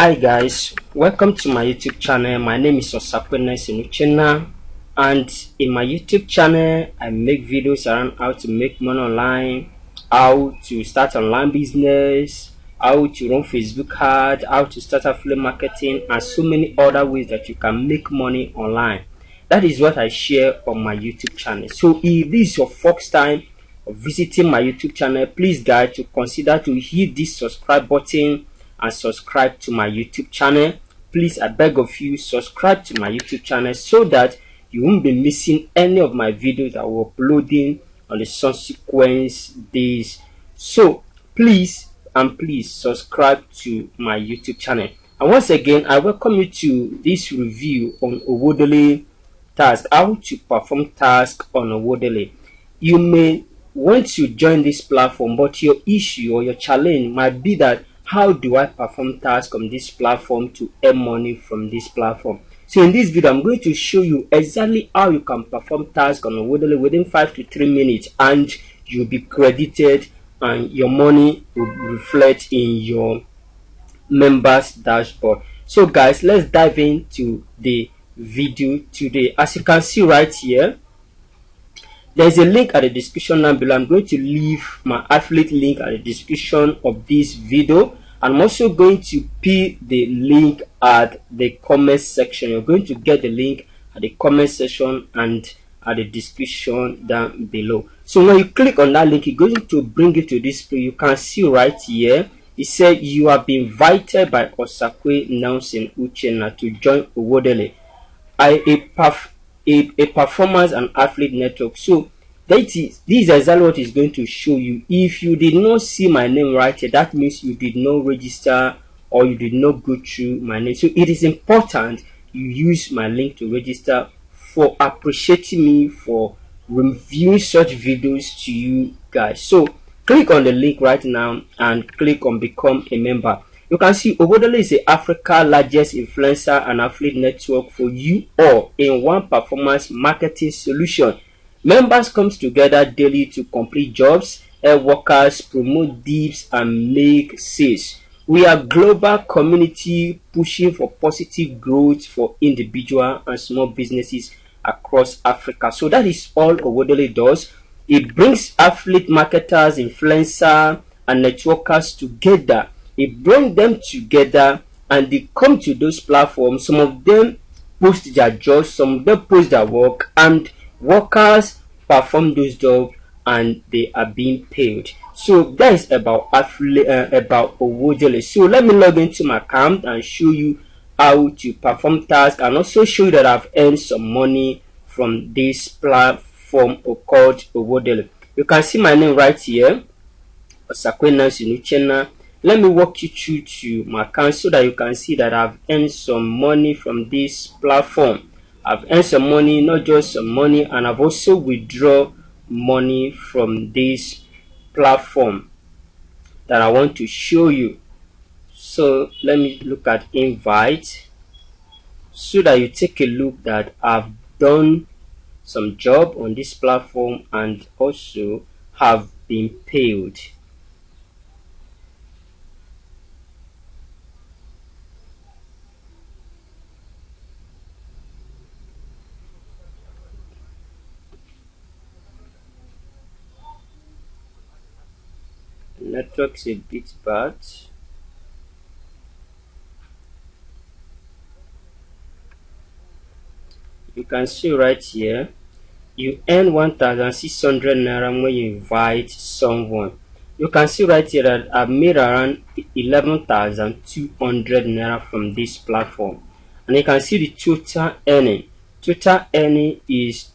Hi guys, welcome to my YouTube channel. My name is Owodaily, and in my YouTube channel I make videos around how to make money online, how to start online business, how to run Facebook ads, how to start affiliate marketing, and so many other ways that you can make money online. That is what I share on my YouTube channel. So if this is your first time of visiting my YouTube channel, please guys to consider to hit this subscribe button and subscribe to my YouTube channel. Please, I beg of you, subscribe to my YouTube channel so that you won't be missing any of my videos that we're uploading on the subsequent days. So please subscribe to my YouTube channel. And once again, I welcome you to this review on Owodaily task, how to perform task on Owodaily. You may want to join this platform, but your issue or your challenge might be that how do I perform tasks on this platform to earn money from this platform? So in this video, I'm going to show you exactly how you can perform tasks on Owodaily within 5 to 3 minutes, and you'll be credited and your money will reflect in your members dashboard. So guys, let's dive into the video today. As you can see right here, there's a link at the description down below. I'm going to leave my affiliate link at the description of this video. I'm also going to pin the link at the comment section. You're going to get the link at the comment section and at the description down below. So when you click on that link, it's going to bring you to this page. You can see right here, it said you have been invited by Osakwe Nelson Uchenna to join Owodaily, a performance and affiliate network. So this is exactly what is going to show you. If you did not see my name right here, that means you did not register or you did not go through my name. So it is important you use my link to register, for appreciating me for reviewing such videos to you guys. So click on the link right now and click on become a member. You can see Owodaily is Africa's largest influencer and affiliate network for you all in one performance marketing solution. Members come together daily to complete jobs, help workers, promote deals, and make sales. We are a global community pushing for positive growth for individual and small businesses across Africa. So that is all Owodaily does. It brings affiliate marketers, influencers, and networkers together. It brings them together and they come to those platforms. Some of them post their jobs, some of them post their work, and workers perform those jobs and they are being paid. So that is about Owodaily. So let me log into my account and show you how to perform tasks, and also show you that I've earned some money from this platform called Owodaily. You can see my name right here, Osakwe Nelson Uchenna. Let me walk you through to my account so that you can see that I've earned some money from this platform. I've earned some money, not just some money, and I've also withdrawn money from this platform that I want to show you. So let me look at invite so that you take a look that I've done some job on this platform and also have been paid. Network's a bit bad. You can see right here, you earn 1,600 naira when you invite someone. You can see right here that I've made around 11,200 naira from this platform, and you can see the total earning. Total earning is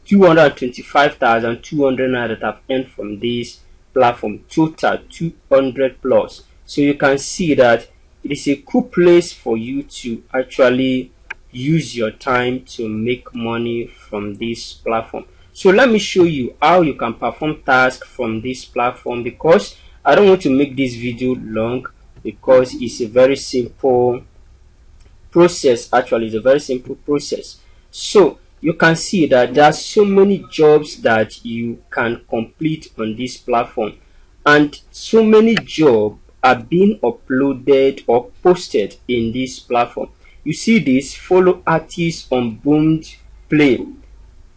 225,200 naira that I've earned from this platform, total 200 plus. So you can see that it is a cool place for you to actually use your time to make money from this platform. So let me show you how you can perform tasks from this platform, because I don't want to make this video long, because it's a very simple process. Actually, it's a very simple process. So you can see that there are so many jobs that you can complete on this platform, and so many jobs are being uploaded or posted in this platform. You see this: follow artists on Boomed Play,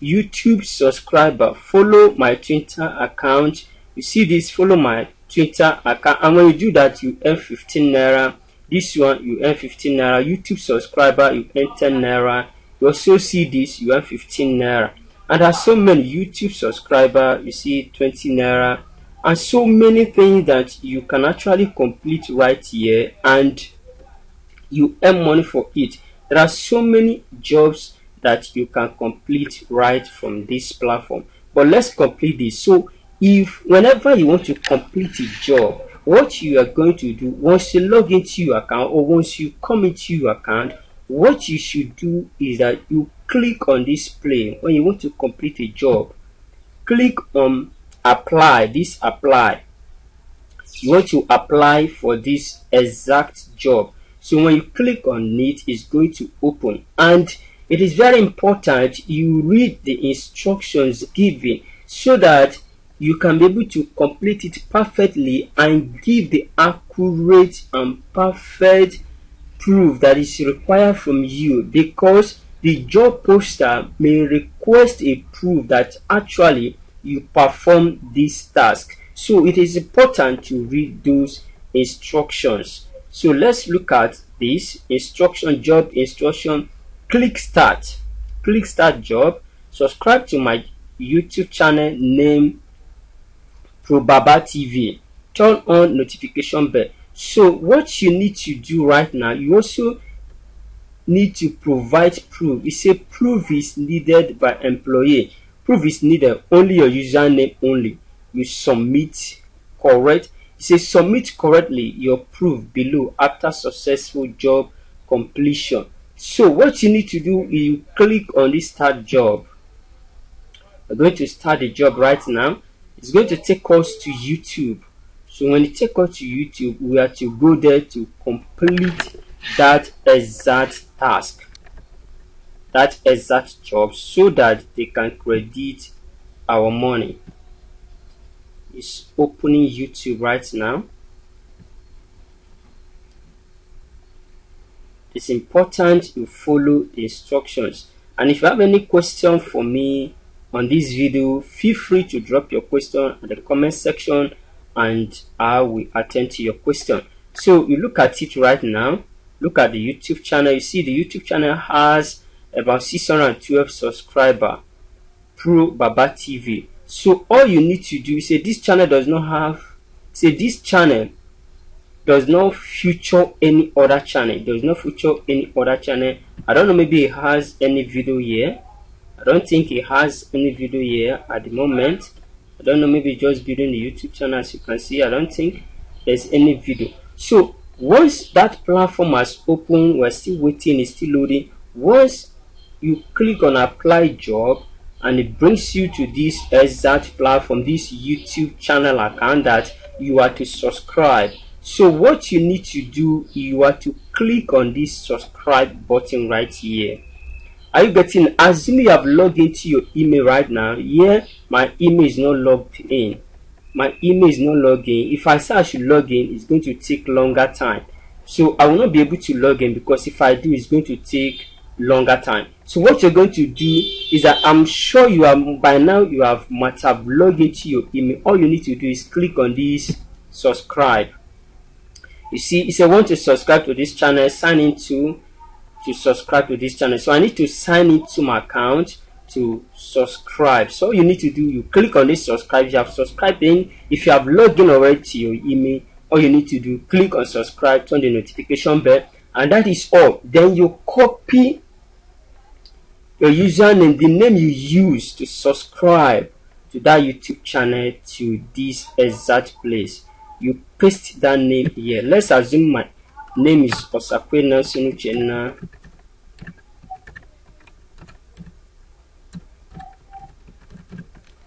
YouTube subscriber, follow my Twitter account. You see this: follow my Twitter account, and when you do that, you earn 15 naira. This one, you earn 15 naira. YouTube subscriber, you earn 10 naira. You also see this, you earn 15 naira. And there are so many YouTube subscriber, you see 20 naira, and so many things that you can actually complete right here and you earn money for it. There are so many jobs that you can complete right from this platform. But let's complete this. So if whenever you want to complete a job, what you are going to do once you log into your account or once you come into your account, what you should do is that you click on this play. When you want to complete a job, click on apply. This apply, you want to apply for this exact job. So when you click on it, it's going to open, and it is very important you read the instructions given so that you can be able to complete it perfectly and give the accurate and perfect proof that is required from you, because the job poster may request a proof that actually you perform this task. So it is important to read those instructions. So let's look at this instruction, job instruction. Click start job. Subscribe to my YouTube channel named Probaba TV. Turn on notification bell. So what you need to do right now, you also need to provide proof. It says proof is needed by employee. Proof is needed only your username only. You submit correct. It says submit correctly your proof below after successful job completion. So what you need to do is you click on this start job. We're going to start the job right now. It's going to take us to YouTube. So when it takes us to YouTube, we have to go there to complete that exact task, that exact job, so that they can credit our money. It's opening YouTube right now. It's important you follow the instructions. And if you have any question for me on this video, feel free to drop your question in the comment section and I will attend to your question. So you look at it right now. Look at the YouTube channel. You see the YouTube channel has about 612 subscribers. Probaba TV. So all you need to do is say this channel does not have, this channel does not feature any other channel. Does not feature any other channel. I don't know, maybe it has any video here. I don't think it has any video here at the moment. I don't know, maybe just building the YouTube channel. As you can see, I don't think there's any video. So once that platform has opened, we're still waiting, it's still loading. Once you click on apply job and it brings you to this exact platform, this YouTube channel account that you are to subscribe. So what you need to do, you are to click on this subscribe button right here. Are you getting? Assume you have logged into your email right now. Here my email is not logged in. My email is not logged in. If I say I should log in, it's going to take longer time. So I will not be able to log in, because if I do, it's going to take longer time. So what you're going to do is that I'm sure you are by now might have logged into your email. All you need to do is click on this subscribe. You see, if I want to subscribe to this channel, sign into to subscribe to this channel. So I need to sign into my account to subscribe. So all you need to do, you click on this subscribe. You have subscribed in. If you have logged in already to your email, all you need to do, click on subscribe, turn the notification bell, and that is all. Then you copy your username, the name you use to subscribe to that YouTube channel, to this exact place. You paste that name here. Let's assume my name is Osakwe Nelson Uchenna.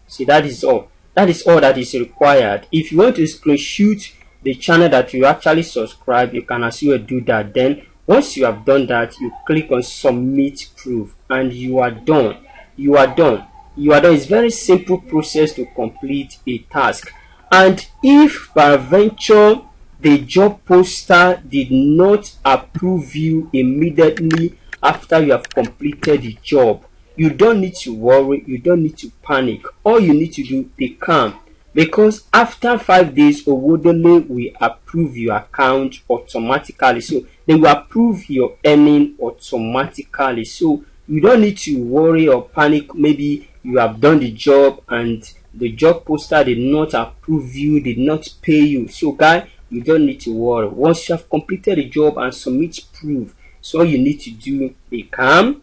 See, that is all. That is all that is required. If you want to screenshot the channel that you actually subscribe, you can as well do that. Then once you have done that, you click on submit proof and you are done. You are done. It's very simple process to complete a task. And if by venture the job poster did not approve you immediately after you have completed the job, you don't need to worry, you don't need to panic. All you need to do, be calm, because after 5 days Owodaily will approve your account automatically. So they will approve your earning automatically. So you don't need to worry or panic. Maybe you have done the job and the job poster did not approve you, did not pay you. So guys, you don't need to worry. Once you have completed the job and submit proof, so all you need to do, be calm,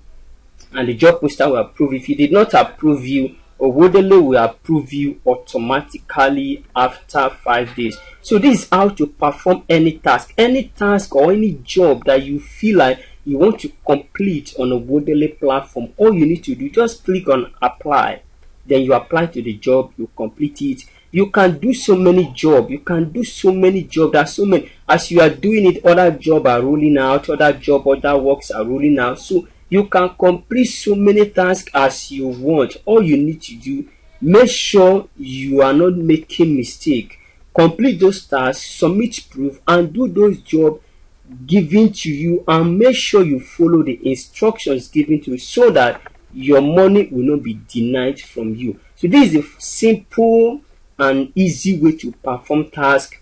and the job poster will approve. If it did not approve you, Owodaily will approve you automatically after 5 days. So this is how to perform any task or any job that you feel like you want to complete on a Owodaily platform. All you need to do, just click on apply, then you apply to the job, you complete it. You can do so many jobs, there's so many. As you are doing it, other jobs are rolling out, other works are rolling out. So you can complete so many tasks as you want. All you need to do, make sure you are not making mistake. Complete those tasks, submit proof, and do those jobs given to you, and make sure you follow the instructions given to you so that your money will not be denied from you. So this is a simple and easy way to perform tasks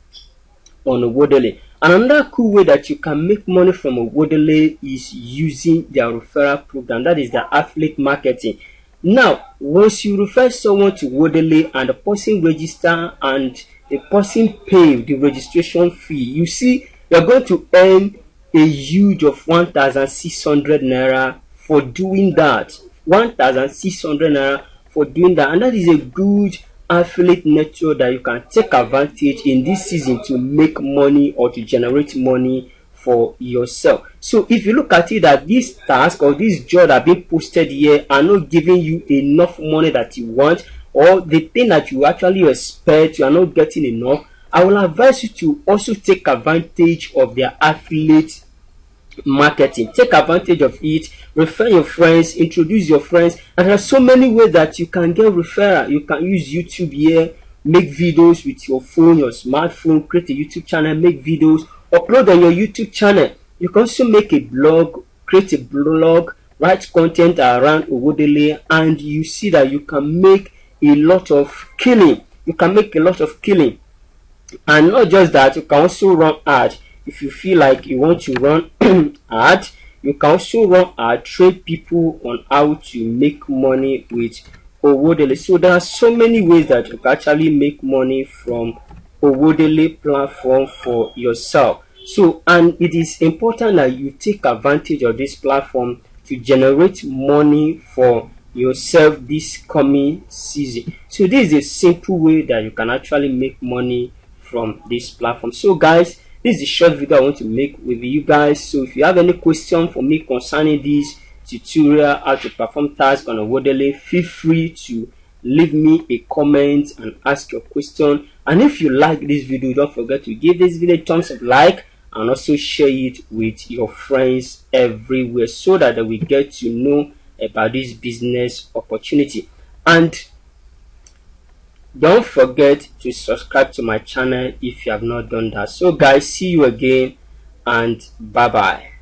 on Owodaily. Another cool way that you can make money from Owodaily is using their referral program, that is the affiliate marketing. Now, once you refer someone to Owodaily and the person register and the person pay the registration fee, you see you're going to earn a huge of 1,600 naira for doing that. 1,600 naira for doing that, and that is a good affiliate network that you can take advantage in this season to make money or to generate money for yourself. So if you look at it, that this task or this job that being posted here are not giving you enough money that you want, or the thing that you actually expect, you are not getting enough, I will advise you to also take advantage of their affiliate marketing. Take advantage of it, refer your friends, introduce your friends, and there are so many ways that you can get referral. You can use YouTube here, make videos with your phone, your smartphone, create a YouTube channel, make videos, upload on your YouTube channel. You can also make a blog, create a blog, write content around Owodaily, and you see that you can make a lot of killing. And not just that, you can also run ads. If you feel like you want to run ad, you can also run ad, train people on how to make money with Owodaily. So there are so many ways that you can actually make money from Owodaily platform for yourself. So, and it is important that you take advantage of this platform to generate money for yourself this coming season. So this is a simple way that you can actually make money from this platform. So guys, this is a short video I want to make with you guys. So if you have any question for me concerning this tutorial, how to perform tasks on Owodaily, feel free to leave me a comment and ask your question. And if you like this video, don't forget to give this video a thumbs up, like, and also share it with your friends everywhere so that they will get to know about this business opportunity. And don't forget to subscribe to my channel if you have not done that. So guys, see you again, and bye bye.